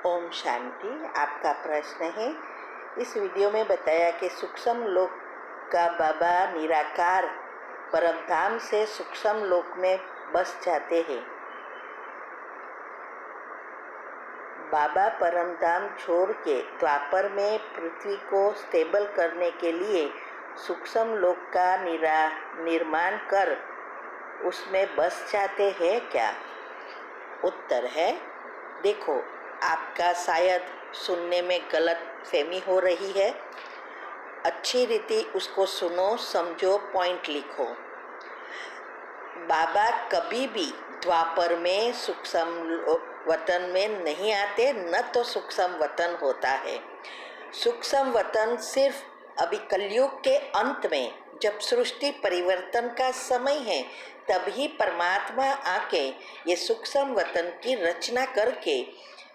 ओम शांति। आपका प्रश्न है, इस वीडियो में बताया कि सूक्ष्म लोक का बाबा निराकार परमधाम से सूक्ष्म लोक में बस जाते हैं। बाबा परमधाम छोड़ के द्वापर में पृथ्वी को स्टेबल करने के लिए सूक्ष्म लोक का निर्माण कर उसमें बस जाते हैं क्या? उत्तर है, देखो, आपका शायद सुनने में गलत फहमी हो रही है। अच्छी रीति उसको सुनो, समझो, पॉइंट लिखो। बाबा कभी भी द्वापर में सूक्ष्म वतन में नहीं आते, न तो सूक्ष्म वतन होता है। सूक्ष्म वतन सिर्फ अभी कलयुग के अंत में, जब सृष्टि परिवर्तन का समय है, तभी परमात्मा आके ये सूक्ष्म वतन की रचना करके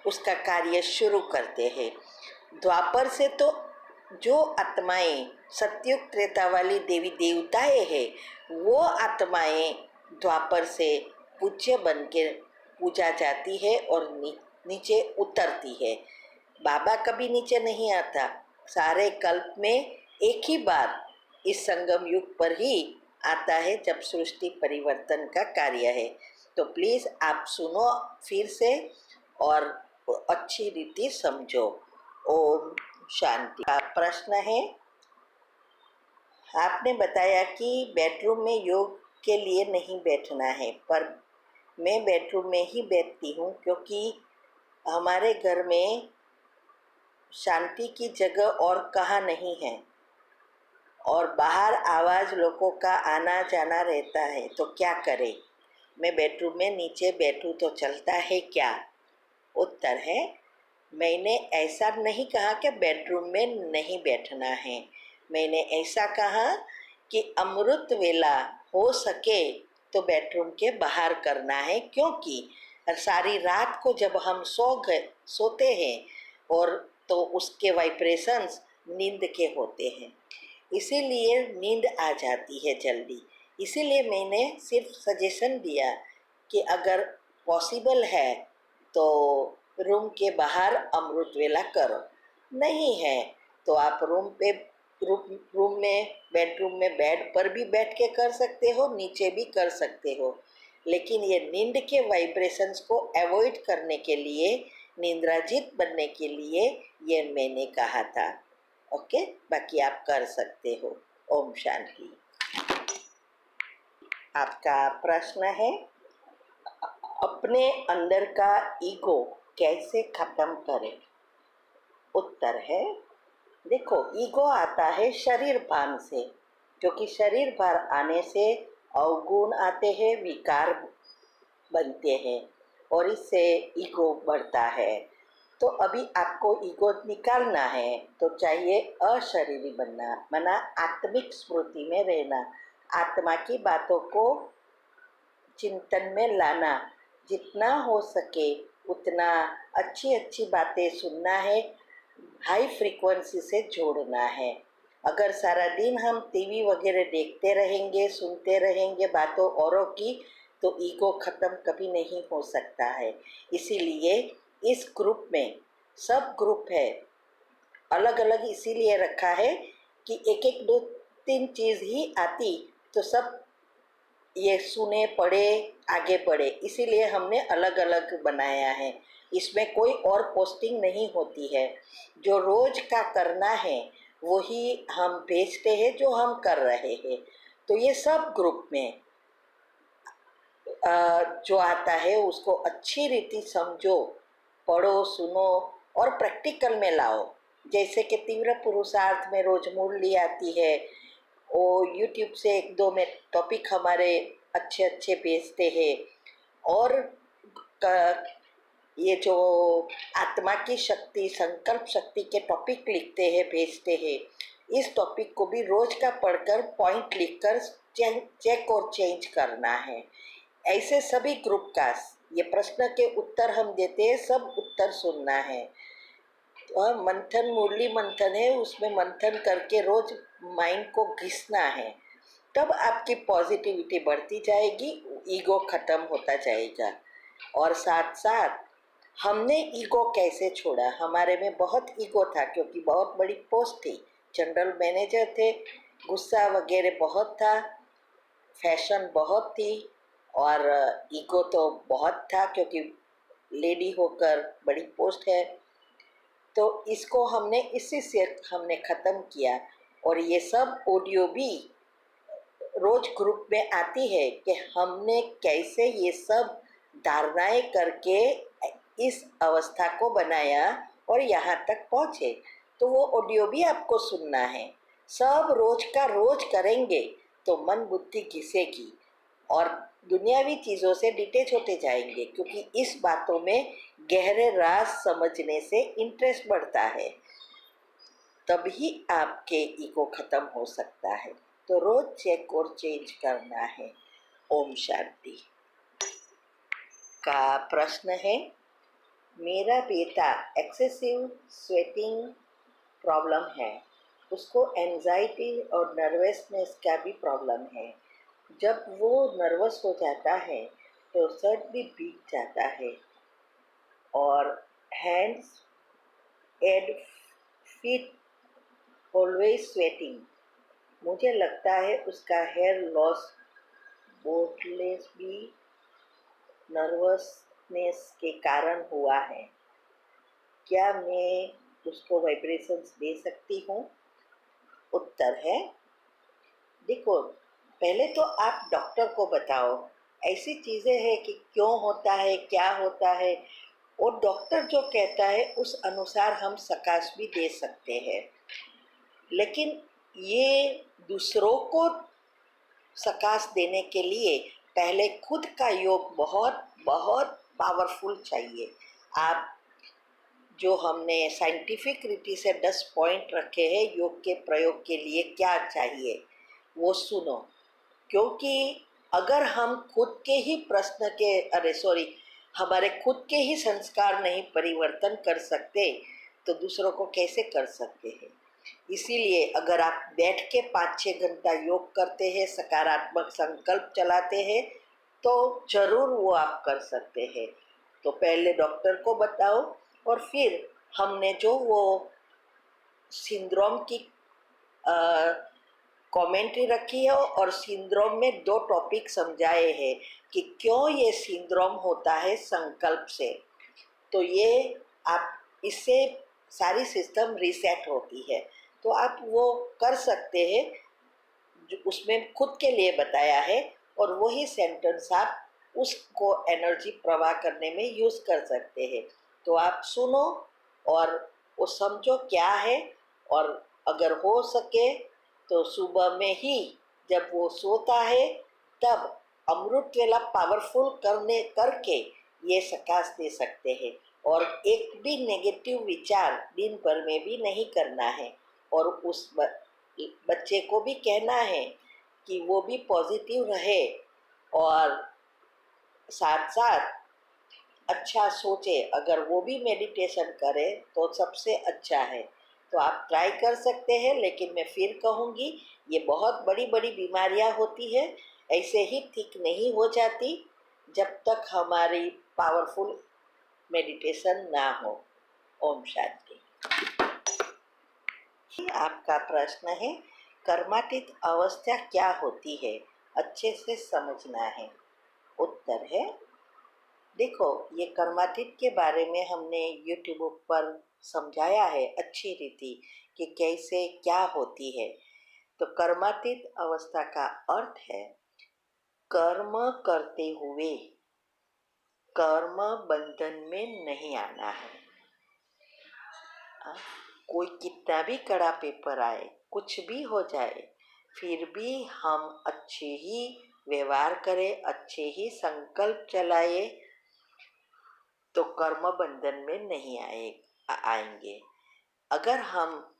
उसका कार्य शुरू करते हैं। द्वापर से तो जो आत्माएं सत्युग त्रेता वाली देवी देवताएं हैं, वो आत्माएं द्वापर से पूज्य बन के पूजा जाती है और नीचे उतरती है। बाबा कभी नीचे नहीं आता, सारे कल्प में एक ही बार इस संगम युग पर ही आता है, जब सृष्टि परिवर्तन का कार्य है। तो प्लीज़ आप सुनो फिर से और अच्छी रीति समझो। ओम शांति। का प्रश्न है, आपने बताया कि बेडरूम में योग के लिए नहीं बैठना है, पर मैं बेडरूम में ही बैठती हूँ, क्योंकि हमारे घर में शांति की जगह और कहाँ नहीं है और बाहर आवाज़ लोगों का आना जाना रहता है, तो क्या करें? मैं बेडरूम में नीचे बैठूँ तो चलता है क्या? उत्तर है, मैंने ऐसा नहीं कहा कि बेडरूम में नहीं बैठना है। मैंने ऐसा कहा कि अमृत वेला हो सके तो बेडरूम के बाहर करना है, क्योंकि सारी रात को जब हम सोते हैं और तो उसके वाइब्रेशंस नींद के होते हैं, इसीलिए नींद आ जाती है जल्दी। इसीलिए मैंने सिर्फ सजेशन दिया कि अगर पॉसिबल है तो रूम के बाहर अमृत वेला करो। नहीं है तो आप रूम में बेडरूम में बेड पर भी बैठ के कर सकते हो, नीचे भी कर सकते हो। लेकिन ये नींद के वाइब्रेशंस को अवॉइड करने के लिए, निंद्राजीत बनने के लिए ये मैंने कहा था। ओके, बाकी आप कर सकते हो। ओम शांति। आपका प्रश्न है, अपने अंदर का ईगो कैसे खत्म करें? उत्तर है, देखो, ईगो आता है शरीर भान से, क्योंकि शरीर भार आने से अवगुण आते हैं, विकार बनते हैं और इससे ईगो बढ़ता है। तो अभी आपको ईगो निकालना है तो चाहिए अशरीरी बनना, माना आत्मिक स्मृति में रहना, आत्मा की बातों को चिंतन में लाना, जितना हो सके उतना अच्छी अच्छी बातें सुनना है, हाई फ्रीक्वेंसी से जोड़ना है। अगर सारा दिन हम टीवी वगैरह देखते रहेंगे, सुनते रहेंगे बातों औरों की, तो ईगो ख़त्म कभी नहीं हो सकता है। इसीलिए इस ग्रुप में सब ग्रुप है, अलग अलग इसीलिए रखा है कि एक एक दो तीन चीज़ ही आती तो सब ये सुने पढ़े आगे बढ़े, इसीलिए हमने अलग अलग बनाया है। इसमें कोई और पोस्टिंग नहीं होती है। जो रोज का करना है वही हम भेजते हैं, जो हम कर रहे हैं। तो ये सब ग्रुप में जो आता है उसको अच्छी रीति समझो, पढ़ो, सुनो और प्रैक्टिकल में लाओ। जैसे कि तीव्र पुरुषार्थ में रोज मुरली आती है, वो यूट्यूब से एक दो में टॉपिक हमारे अच्छे अच्छे भेजते हैं, और ये जो आत्मा की शक्ति, संकल्प शक्ति के टॉपिक लिखते हैं, भेजते हैं। इस टॉपिक को भी रोज का पढ़कर पॉइंट लिखकर चेक और चेंज करना है। ऐसे सभी ग्रुप का ये प्रश्न के उत्तर हम देते हैं, सब उत्तर सुनना है। और मंथन, मुरली मंथन है, उसमें मंथन करके रोज माइंड को घिसना है, तब आपकी पॉजिटिविटी बढ़ती जाएगी, ईगो खत्म होता जाएगा। और साथ साथ हमने ईगो कैसे छोड़ा। हमारे में बहुत ईगो था क्योंकि बहुत बड़ी पोस्ट थी, जनरल मैनेजर थे, गुस्सा वगैरह बहुत था, फैशन बहुत थी और ईगो तो बहुत था क्योंकि लेडी होकर बड़ी पोस्ट है। तो इसको हमने इसी से हमने ख़त्म किया। और ये सब ऑडियो भी रोज ग्रुप में आती है कि हमने कैसे ये सब धारणाएं करके इस अवस्था को बनाया और यहाँ तक पहुँचे। तो वो ऑडियो भी आपको सुनना है। सब रोज का रोज करेंगे तो मन बुद्धि घिसेगी और दुनियावी चीज़ों से डिटेच होते जाएंगे, क्योंकि इस बातों में गहरे राज समझने से इंटरेस्ट बढ़ता है, तभी आपके ईगो खत्म हो सकता है। तो रोज चेक और चेंज करना है। ओम शांति। का प्रश्न है, मेरा बेटा एक्सेसिव स्वेटिंग प्रॉब्लम है, उसको एंजाइटी और नर्वसनेस का भी प्रॉब्लम है। जब वो नर्वस हो जाता है तो शर्ट भी भीग जाता है और hands and feet always sweating. मुझे लगता है उसका हेयर लॉस बोटलेस भी नर्वसनेस के कारण हुआ है। क्या मैं उसको वाइब्रेशंस दे सकती हूँ? उत्तर है, देखो, पहले तो आप डॉक्टर को बताओ। ऐसी चीज़ें हैं कि क्यों होता है, क्या होता है, और डॉक्टर जो कहता है उस अनुसार हम सकाश भी दे सकते हैं। लेकिन ये दूसरों को सकाश देने के लिए पहले खुद का योग बहुत बहुत पावरफुल चाहिए। आप जो हमने साइंटिफिक रीति से 10 पॉइंट रखे हैं योग के प्रयोग के लिए क्या चाहिए वो सुनो। क्योंकि अगर हम खुद के ही प्रश्न के हमारे खुद के ही संस्कार नहीं परिवर्तन कर सकते तो दूसरों को कैसे कर सकते हैं। इसीलिए अगर आप बैठ के 5-6 घंटा योग करते हैं, सकारात्मक संकल्प चलाते हैं, तो जरूर वो आप कर सकते हैं। तो पहले डॉक्टर को बताओ और फिर हमने जो वो सिंड्रोम की कमेंट्री रखी है और सिंड्रोम में 2 टॉपिक समझाए हैं कि क्यों ये सिंड्रोम होता है संकल्प से। तो ये आप इससे सारी सिस्टम रीसेट होती है, तो आप वो कर सकते हैं जो उसमें खुद के लिए बताया है, और वही सेंटेंस आप उसको एनर्जी प्रवाह करने में यूज़ कर सकते हैं। तो आप सुनो और वो समझो क्या है, और अगर हो सके तो सुबह में ही जब वो सोता है तब अमृत वेला पावरफुल करके ये सकाश दे सकते हैं। और एक भी नेगेटिव विचार दिन भर में भी नहीं करना है, और उस बच्चे को भी कहना है कि वो भी पॉजिटिव रहे और साथ साथ अच्छा सोचे। अगर वो भी मेडिटेशन करे तो सबसे अच्छा है। तो आप ट्राई कर सकते हैं, लेकिन मैं फिर कहूँगी ये बहुत बड़ी बड़ी बीमारियाँ होती है, ऐसे ही ठीक नहीं हो जाती जब तक हमारी पावरफुल मेडिटेशन ना हो। ओम शांति। आपका प्रश्न है, कर्मातीत अवस्था क्या होती है, अच्छे से समझना है। उत्तर है, देखो, ये कर्मातीत के बारे में हमने यूट्यूब पर समझाया है अच्छी रीति कि कैसे क्या होती है। तो कर्मातीत अवस्था का अर्थ है कर्म करते हुए कर्म बंधन में नहीं आना है। कोई कितना भी कड़ा पेपर आए, कुछ भी हो जाए, फिर भी हम अच्छे ही व्यवहार करें, अच्छे ही संकल्प चलाए तो कर्म बंधन में नहीं आएंगे। अगर हम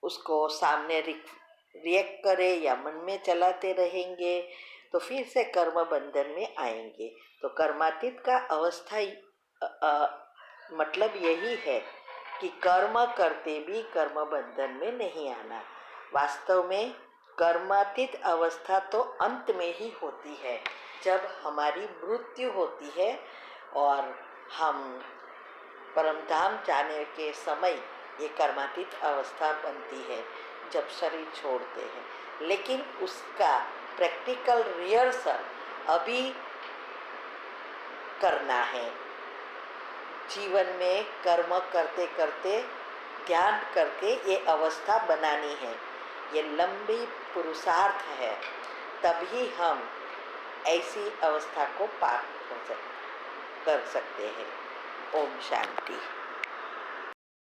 उसको सामने रिएक्ट करें या मन में चलाते रहेंगे तो फिर से कर्म बंधन में आएंगे। तो कर्मातीत का अवस्था मतलब यही है कि कर्म करते भी कर्म बंधन में नहीं आना। वास्तव में कर्मातीत अवस्था तो अंत में ही होती है, जब हमारी मृत्यु होती है और हम परमधाम जाने के समय ये कर्मातीत अवस्था बनती है जब शरीर छोड़ते हैं, लेकिन उसका प्रैक्टिकल रिहर्सल अभी करना है। जीवन में कर्म करते करते ध्यान करके ये अवस्था बनानी है। ये लंबी पुरुषार्थ है, तभी हम ऐसी अवस्था को पार कर सकते हैं। ओम शांति।